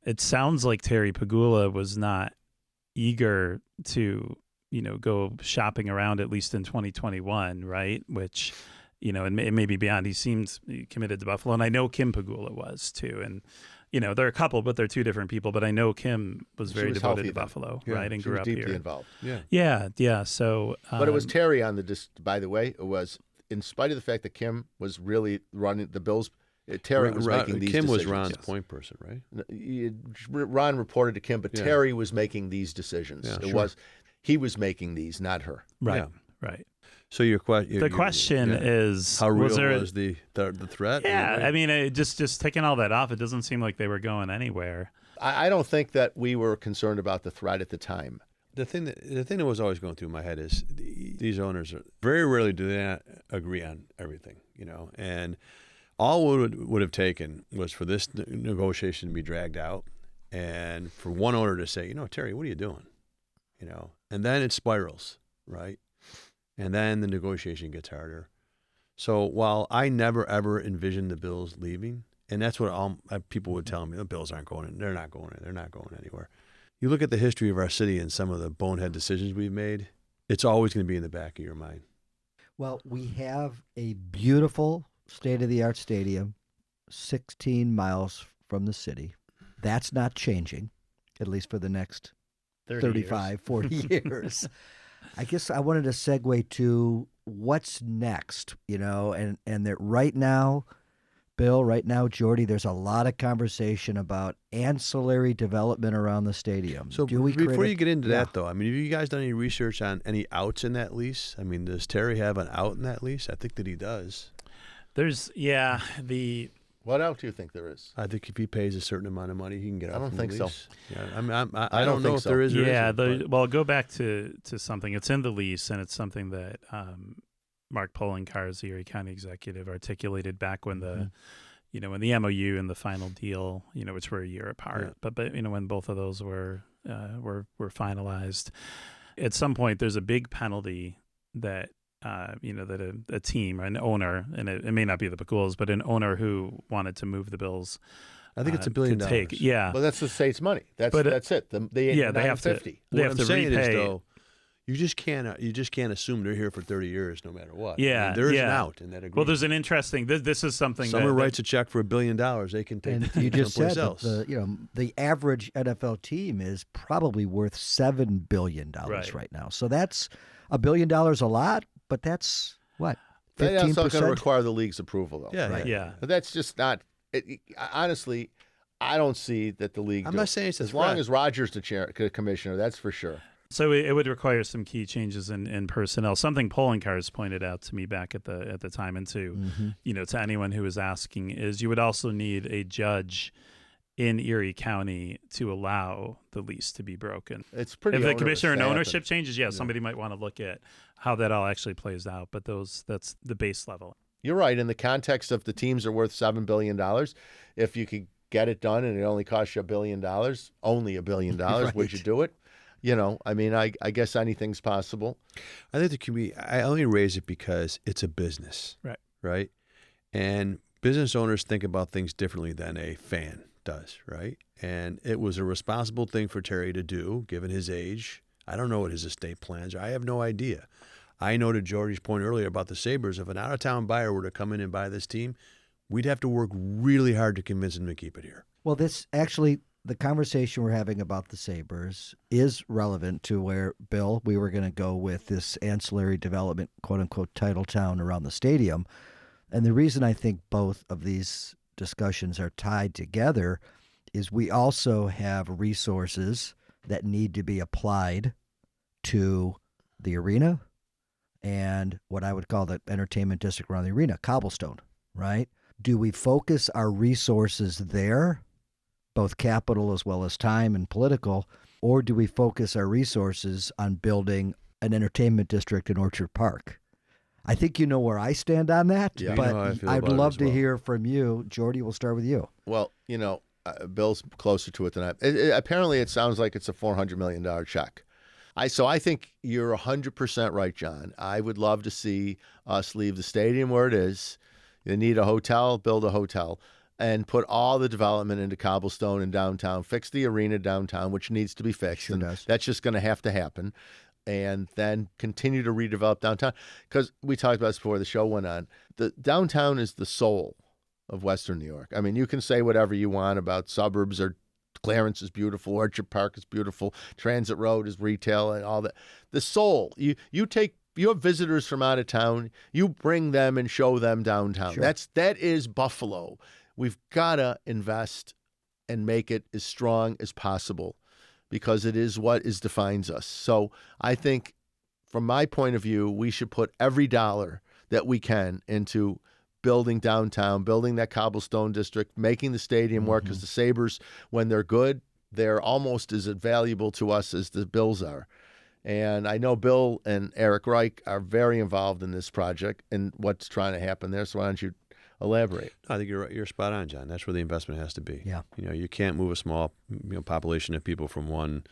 It sounds like Terry Pegula was not eager to, go shopping around, at least in 2021, right? Which, and maybe beyond. He seemed committed to Buffalo, and I know Kim Pegula was too. And they're a couple, but they're two different people. But I know Kim was very devoted to Buffalo, right, and grew up here. Deeply involved. Yeah. So, but it was Terry on the. By the way, it was in spite of the fact that Kim was really running the Bills. Terry was making these Kim decisions. was Ron's point person, right? Ron reported to Kim, but Terry was making these decisions. He was making these, not her. Right. Right. So your question. The question is, how real was the threat? Yeah, I mean, just taking all that off, it doesn't seem like they were going anywhere. I don't think that we were concerned about the threat at the time. The thing that was always going through my head is these owners are very rarely do they not agree on everything, and all would have taken was for this negotiation to be dragged out, and for one owner to say, Terry, what are you doing, and then it spirals, right? And then the negotiation gets harder. So while I never, ever envisioned the Bills leaving, and that's what all people would tell me, the Bills aren't going in. They're not going in. They're not going anywhere. You look at the history of our city and some of the bonehead decisions we've made, it's always going to be in the back of your mind. Well, we have a beautiful state-of-the-art stadium 16 miles from the city. That's not changing, at least for the next 35, 40 years. I guess I wanted to segue to what's next, and that right now, Bill, Jordy, there's a lot of conversation about ancillary development around the stadium. So before you get into that, though, have you guys done any research on any outs in that lease? Does Terry have an out in that lease? I think that he does. What out do you think there is? I think if he pays a certain amount of money, he can get out. I don't think so. Yeah, I don't know if there is. Well, go back to something. It's in the lease, and it's something that Mark Poloncarz, the Erie County executive, articulated back when the, when the MOU and the final deal, which were a year apart. Yeah. But when both of those were finalized, at some point there's a big penalty that. That a team, an owner, and it may not be the Pegulas, but an owner who wanted to move the Bills. I think it's $1 billion. Well, that's the state's money. That's it. They have to. They have to repay. Though, you just can't assume they're here for 30 years, no matter what. Yeah, there is an out in that agreement. Well, there's an interesting. This is something. Someone writes a check for $1 billion, they can take it. You just said else. The average NFL team is probably worth $7 billion right now. So that's $1 billion a lot. But that's what 15%. That's not going to require the league's approval, though. Yeah, right? Yeah. But that's just not. Honestly, I don't see that the league. I'm not saying it's as long as Roger's the commissioner. That's for sure. So it would require some key changes in personnel. Something Poloncarz pointed out to me back at the time, and to to anyone who was asking, is you would also need a judge in Erie County to allow the lease to be broken. It's pretty. If the commissioner and ownership changes, somebody might want to look at how that all actually plays out. But that's the base level. You're right. In the context of the teams are worth $7 billion, if you could get it done and it only costs you $1 billion, only $1 billion, right. Would you do it? I guess anything's possible. I think the community. I only raise it because it's a business, right? And business owners think about things differently than a fan does, right? And it was a responsible thing for Terry to do, given his age. I don't know what his estate plans are. I have no idea. I know, to George's point earlier about the Sabres, if an out-of-town buyer were to come in and buy this team, we'd have to work really hard to convince him to keep it here. Well, the conversation we're having about the Sabres is relevant to where, Bill, we were going to go with this ancillary development, quote-unquote, title town around the stadium. And the reason I think both of these discussions are tied together is we also have resources that need to be applied to the arena and what I would call the entertainment district around the arena, Cobblestone, right? Do we focus our resources there, both capital as well as time and political, or do we focus our resources on building an entertainment district in Orchard Park? I think you know where I stand on that, Yeah. but You know how I feel I'd about it love as to well. hear from you. Jordy, we'll start with you. Well, Bill's closer to it than apparently, it sounds like it's a $400 million check. So I think you're 100% right, John. I would love to see us leave the stadium where it is. You need a hotel, build a hotel, and put all the development into Cobblestone and downtown, fix the arena downtown, which needs to be fixed. Sure and does. That's just going to have to happen. And then continue to redevelop downtown. Because we talked about this before the show went on. The downtown is the soul of Western New York. I mean, you can say whatever you want about suburbs, or Clarence is beautiful, Orchard Park is beautiful, Transit Road is retail, and all that. The soul, you have visitors from out of town, you bring them and show them downtown. Sure. That is Buffalo. We've got to invest and make it as strong as possible, because it is what defines us. So I think, from my point of view, we should put every dollar that we can into building downtown, building that Cobblestone District, making the stadium work, because the Sabres, when they're good, they're almost as valuable to us as the Bills are. And I know Bill and Eric Reich are very involved in this project and what's trying to happen there. So why don't you elaborate? I think you're spot on, John. That's where the investment has to be. Yeah. You can't move a small population of people from one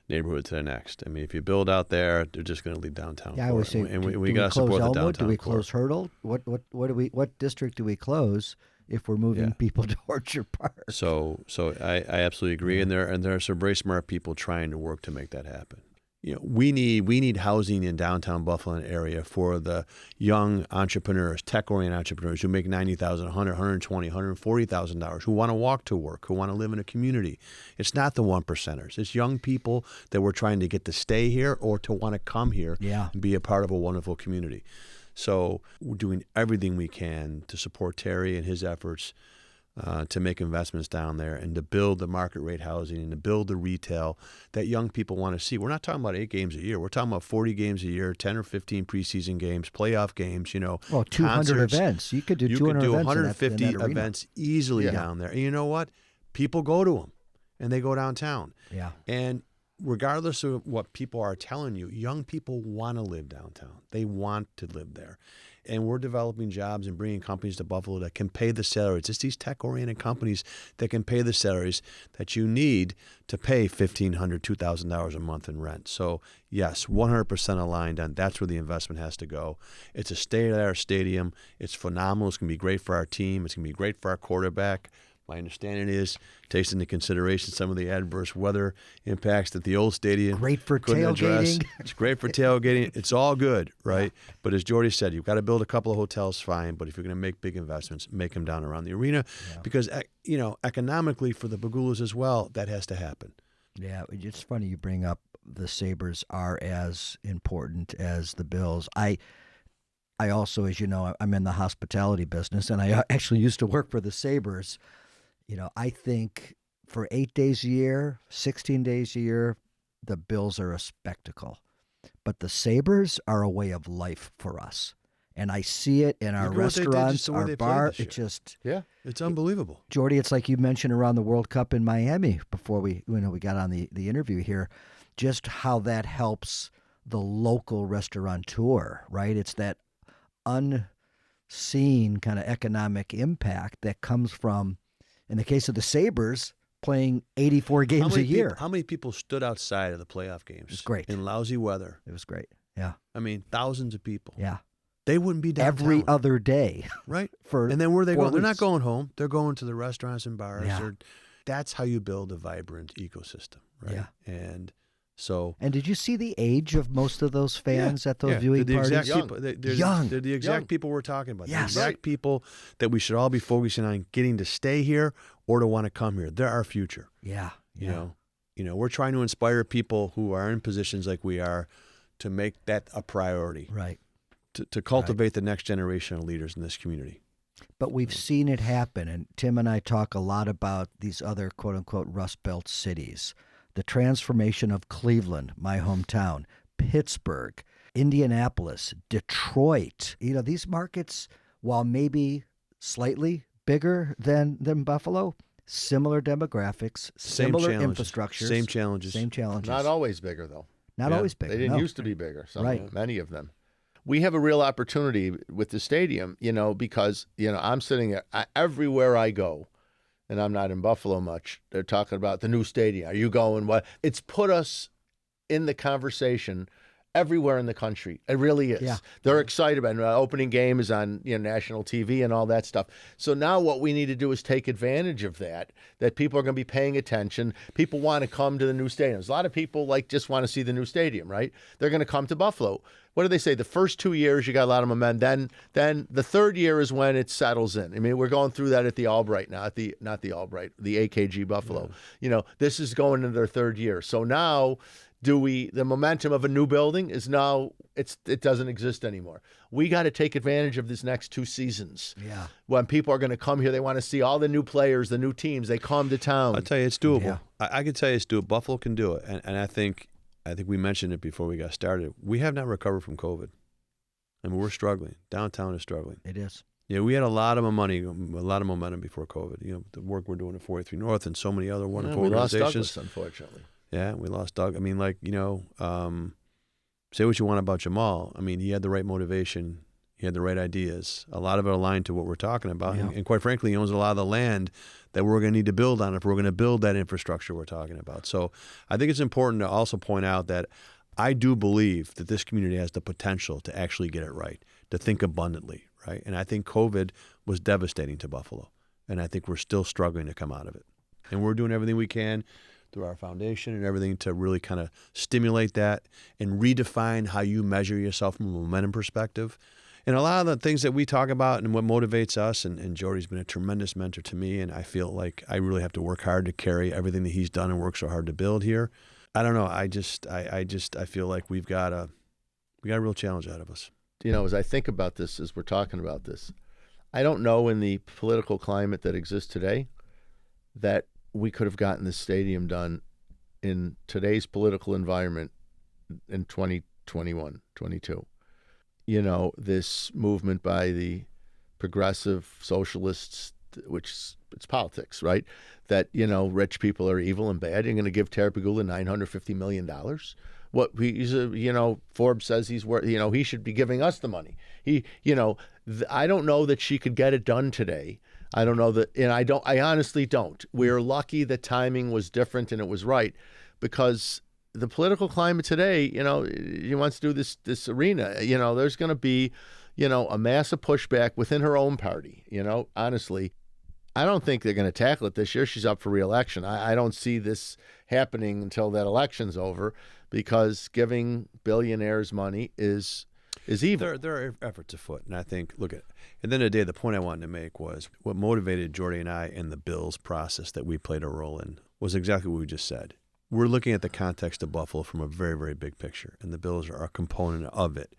neighborhood to the next. I mean, if you build out there, they're just going to leave downtown. Yeah, I always say, and do we got to close support the Elmwood? downtown. Do we core. close Hurdle? What district do we close if we're moving Yeah. people to Orchard Park? So I absolutely agree, and there are some very smart people trying to work to make that happen. We need housing in downtown Buffalo area for the young entrepreneurs, tech-oriented entrepreneurs who make $90,000, $100,000, $120,000, $140,000, who want to walk to work, who want to live in a community. It's not the 1%ers. It's young people that we're trying to get to stay here or to want to come here and be a part of a wonderful community. So we're doing everything we can to support Terry and his efforts to make investments down there and to build the market rate housing and to build the retail that young people want to see. We're not talking about 8 games a year. We're talking about 40 games a year, 10 or 15 preseason games, playoff games, Well, 200 concerts. events. You could do You 200 could do events 150 in that arena. events easily down there. And you know what? People go to them, and they go downtown. Yeah. And regardless of what people are telling you, young people want to live downtown. They want to live there. And we're developing jobs and bringing companies to Buffalo that can pay the salaries. It's these tech-oriented companies that can pay the salaries that you need to pay $1,500, $2,000 a month in rent. So, yes, 100% aligned on that's where the investment has to go. It's a state-of-the-art stadium. It's phenomenal. It's going to be great for our team. It's going to be great for our quarterback. My understanding is, takes into consideration some of the adverse weather impacts that the old stadium Great for couldn't address. tailgating. It's great for tailgating. It's all good, right? But as Jordy said, you've got to build a couple of hotels, fine. But if you're going to make big investments, make them down around the arena, because economically for the Pegulas as well, that has to happen. Yeah, it's funny you bring up the Sabres are as important as the Bills. I also, as you know, I'm in the hospitality business, and I actually used to work for the Sabres. I think for 8 days a year, 16 days a year, the Bills are a spectacle. But the Sabres are a way of life for us. And I see it in our Look at what they did restaurants, just the way our they played bar. this It year. just, It's unbelievable. Jordy, it's like you mentioned around the World Cup in Miami before we got on the interview here, just how that helps the local restaurateur, right? It's that unseen kind of economic impact that comes from, in the case of the Sabres, playing 84 games a year. How many people stood outside of the playoff games? It was great. In lousy weather. It was great. Yeah. I mean, thousands of people. Yeah. They wouldn't be downtown. Every other day. Right. For And then where they 4 go? They're not weeks. going home. They're going to the restaurants and bars. Yeah. That's how you build a vibrant ecosystem, right? Yeah. And so And did you see the age of most of those fans at those viewing they're the parties? exact people, they're Young. They're the exact Young. people we're talking about. Yes. The exact people that we should all be focusing on getting to stay here or to want to come here. They're our future. Yeah. You know, we're trying to inspire people who are in positions like we are to make that a priority, Right. to cultivate the next generation of leaders in this community. But we've seen it happen, and Tim and I talk a lot about these other quote-unquote Rust Belt cities. The transformation of Cleveland, my hometown, Pittsburgh, Indianapolis, Detroit. These markets, while maybe slightly bigger than Buffalo, similar demographics, similar infrastructure, same challenges. Not always bigger, though. Not always bigger. They didn't no. used to be bigger, Right. many of them. We have a real opportunity with the stadium, because, I'm sitting there, everywhere I go, and I'm not in Buffalo much, they're talking about the new stadium. Are you going? What? It's put us in the conversation everywhere in the country. It really is. Yeah. They're excited about it. Opening game is on national TV and all that stuff. So now what we need to do is take advantage of that people are going to be paying attention. People want to come to the new stadiums. A lot of people just want to see the new stadium, right? They're going to come to Buffalo. What do they say? The first 2 years, you got a lot of momentum. Then the third year is when it settles in. I mean, we're going through that at the Albright now, not the Albright, the AKG Buffalo. Yeah. This is going into their third year. So now the momentum of a new building is now, it doesn't exist anymore. We got to take advantage of these next 2 seasons. Yeah. When people are going to come here, they want to see all the new players, the new teams. They come to town. I'll tell you, it's doable. Yeah. I can tell you it's doable. Buffalo can do it. And I think we mentioned it before we got started. We have not recovered from COVID. I mean, we're struggling. Downtown is struggling. It is. Yeah, we had a lot of momentum before COVID. The work we're doing at 43 North and so many other wonderful organizations. We lost Douglas, unfortunately. Yeah, we lost Doug. I mean, say what you want about Jamal. I mean, he had the right motivation. He had the right ideas. A lot of it aligned to what we're talking about. Yeah. And quite frankly, he owns a lot of the land that we're going to need to build on if we're going to build that infrastructure we're talking about. So I think it's important to also point out that I do believe that this community has the potential to actually get it right, to think abundantly, right? And I think COVID was devastating to Buffalo. And I think we're still struggling to come out of it. And we're doing everything we can through our foundation and everything to really kind of stimulate that and redefine how you measure yourself from a momentum perspective. And a lot of the things that we talk about and what motivates us, and Jody's been a tremendous mentor to me, and I feel like I really have to work hard to carry everything that he's done and worked so hard to build here. I don't know. I feel like we got a real challenge out of us. As I think about this, as we're talking about this, I don't know in the political climate that exists today that we could have gotten this stadium done in today's political environment in 2021, 22. This movement by the progressive socialists, which it's politics, right? That, rich people are evil and bad. You're going to give Pegula $950 million. What Forbes says he's worth, he should be giving us the money. I don't know that she could get it done today. I don't know that, and I honestly don't. We're lucky the timing was different and it was right, because the political climate today, he wants to do this arena, there's going to be, a massive pushback within her own party, honestly. I don't think they're going to tackle it this year. She's up for re-election. I don't see this happening until that election's over, because giving billionaires money is evil. There are efforts afoot, and I think, at the end of the day, the point I wanted to make was what motivated Jordy and I in the Bills process that we played a role in was exactly what we just said. We're looking at the context of Buffalo from a very, very big picture, and the Bills are a component of it.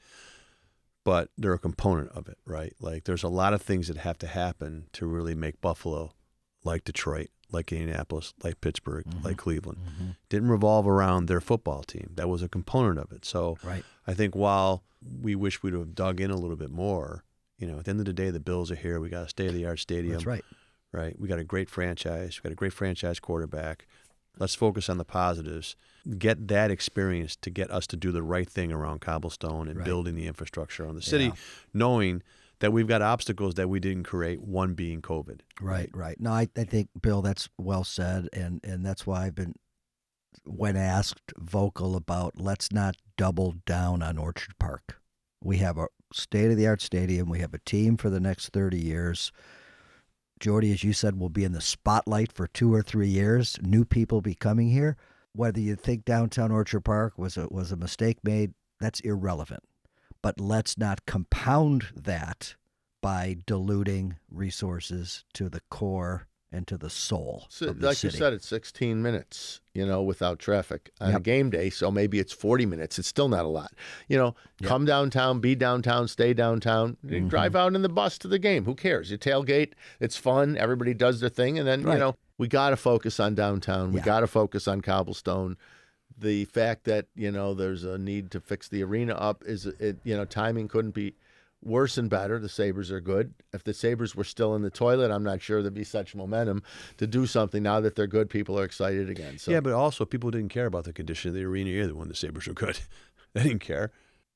But they're a component of it, right? Like, there's a lot of things that have to happen to really make Buffalo like Detroit, like Indianapolis, like Pittsburgh, like Cleveland. Didn't revolve around their football team. That was a component of it. So Right. I think while we wish we'd have dug in a little bit more, at the end of the day, the Bills are here. We got a state-of-the-art stadium. That's right. Right? We got a great franchise. We got a great franchise quarterback. Let's focus on the positives. Get that experience to get us to do the right thing around Cobblestone and building the infrastructure on the city, knowing that we've got obstacles that we didn't create, one being COVID. Right. No, I think, Bill, that's well said, and that's why I've been, when asked, vocal about let's not double down on Orchard Park. We have a state-of-the-art stadium. We have a team for the next 30 years. Jordy, as you said, will be in the spotlight for 2 or 3 years. New people be coming here. Whether you think downtown Orchard Park was a mistake made, that's irrelevant. But let's not compound that by diluting resources to the core and to the soul of the like city. You said, it's 16 minutes, without traffic on a game day. So maybe it's 40 minutes. It's still not a lot. Come downtown, be downtown, stay downtown, drive out in the bus to the game. Who cares? You tailgate. It's fun. Everybody does their thing. And then, we got to focus on downtown. We got to focus on Cobblestone. the fact that, there's a need to fix the arena up timing couldn't be worse and better. The Sabres are good. If the Sabres were still in the toilet, I'm not sure there'd be such momentum to do something. Now that they're good, people are excited again. So. Yeah, but also people didn't care about the condition of the arena either when the Sabres were good. They didn't care.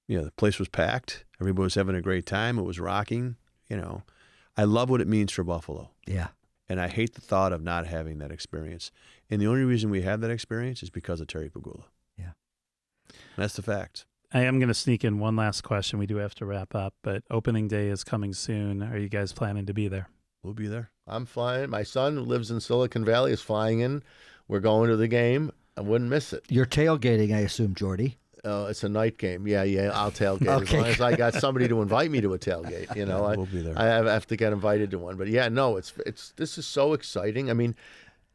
The place was packed. Everybody was having a great time. It was rocking. I love what it means for Buffalo. Yeah. And I hate the thought of not having that experience. And the only reason we have that experience is because of Terry Pegula. Yeah. That's the fact. I am going to sneak in one last question. We do have to wrap up, but opening day is coming soon. Are you guys planning to be there? We'll be there. I'm flying. My son, who lives in Silicon Valley, is flying in. We're going to the game. I wouldn't miss it. You're tailgating, I assume, Jordy. It's a night game. Yeah, I'll tailgate. Okay. As long as I got somebody to invite me to a tailgate. We'll be there. I have to get invited to one. But yeah, no, this is so exciting. I mean,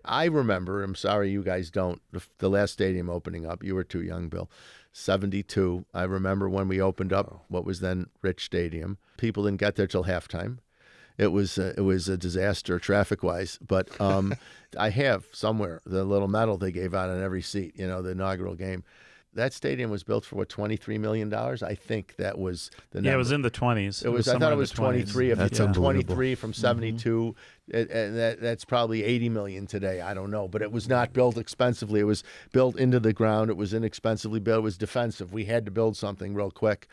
I remember, I'm sorry you guys don't, the last stadium opening up. You were too young, Bill. 72. I remember when we opened up what was then Rich Stadium. People didn't get there till halftime. It was a disaster traffic-wise. But I have somewhere the little medal they gave out on every seat, the inaugural game. That stadium was built for $23 million. I think that was the number. Yeah, it was in the 20s. I thought it was 23. If That's you unbelievable. 23 from 72, that's probably $80 million today. I don't know, but it was not built expensively. It was built into the ground. It was inexpensively built. It was defensive. We had to build something real quick.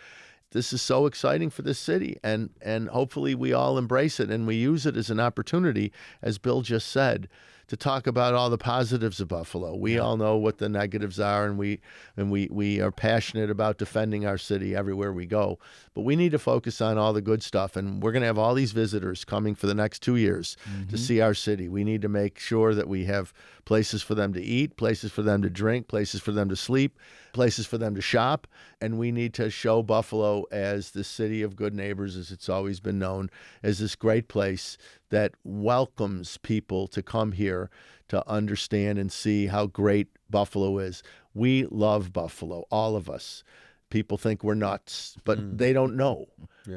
This is so exciting for this city, and hopefully we all embrace it and we use it as an opportunity, as Bill just said, to talk about all the positives of Buffalo. We all know what the negatives are, and we are passionate about defending our city everywhere we go. But we need to focus on all the good stuff, and we're going to have all these visitors coming for the next 2 years to see our city. We need to make sure that we have places for them to eat, places for them to drink, places for them to sleep, places for them to shop, and we need to show Buffalo as the city of good neighbors, as it's always been known, as this great place that welcomes people to come here to understand and see how great Buffalo is. We love Buffalo, all of us. People think we're nuts, but they don't know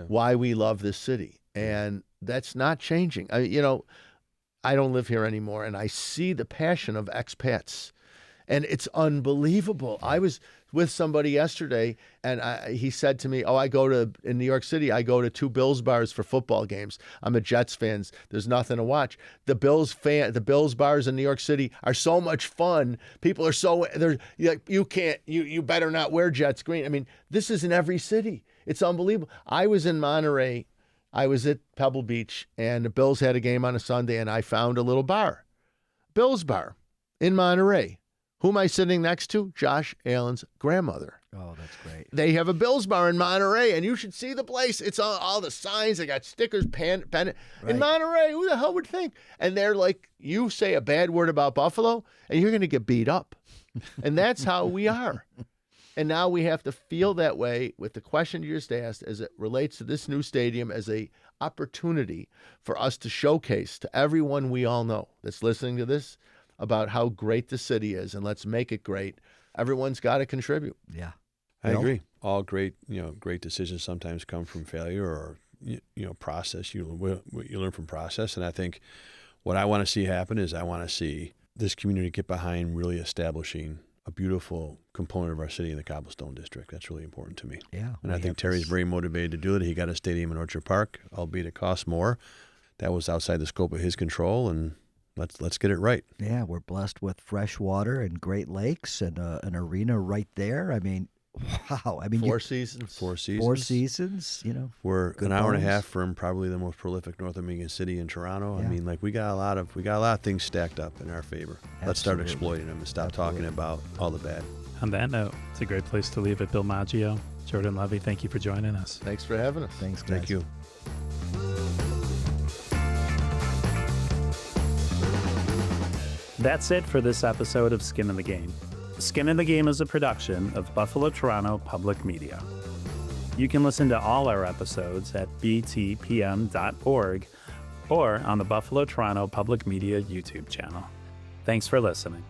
why we love this city. And that's not changing. I don't live here anymore, and I see the passion of expats. And it's unbelievable. I was with somebody yesterday, and he said to me, in New York City, I go to 2 Bills bars for football games. I'm a Jets fan. There's nothing to watch. The Bills bars in New York City are so much fun. People are you better not wear Jets green. I mean, this is in every city. It's unbelievable. I was in Monterey. I was at Pebble Beach, and the Bills had a game on a Sunday, and I found a little bar, Bills bar in Monterey. Who am I sitting next to? Josh Allen's grandmother. Oh, that's great. They have a Bills bar in Monterey, and you should see the place. It's all the signs. They got stickers, pen. In Monterey, who the hell would think? And they're like, you say a bad word about Buffalo, and you're going to get beat up. And that's how we are. And now we have to feel that way with the question you just asked as it relates to this new stadium as a opportunity for us to showcase to everyone we all know that's listening to this about how great the city is, and let's make it great. Everyone's got to contribute. Yeah. I agree. All great decisions sometimes come from failure or, process. You learn from process. And I think what I want to see happen is I want to see this community get behind really establishing a beautiful component of our city in the Cobblestone District. That's really important to me. Yeah. And I think Terry's very motivated to do it. He got a stadium in Orchard Park, albeit it costs more. That was outside the scope of his control, and let's get it right. Yeah, we're blessed with fresh water and great lakes and an arena right there. I mean, wow. I mean, Four seasons. We're good an hour and a bones. half from probably the most prolific North American city in Toronto. Yeah. I mean, we got a lot of things stacked up in our favor. Let's start Absolutely. exploiting them and stop talking about all the bad. On that note, it's a great place to leave it. Bill Maggio, Jordan Levy, thank you for joining us. Thanks for having us. Thanks, guys. Thank you. That's it for this episode of Skin in the Game. Skin in the Game is a production of Buffalo Toronto Public Media. You can listen to all our episodes at btpm.org or on the Buffalo Toronto Public Media YouTube channel. Thanks for listening.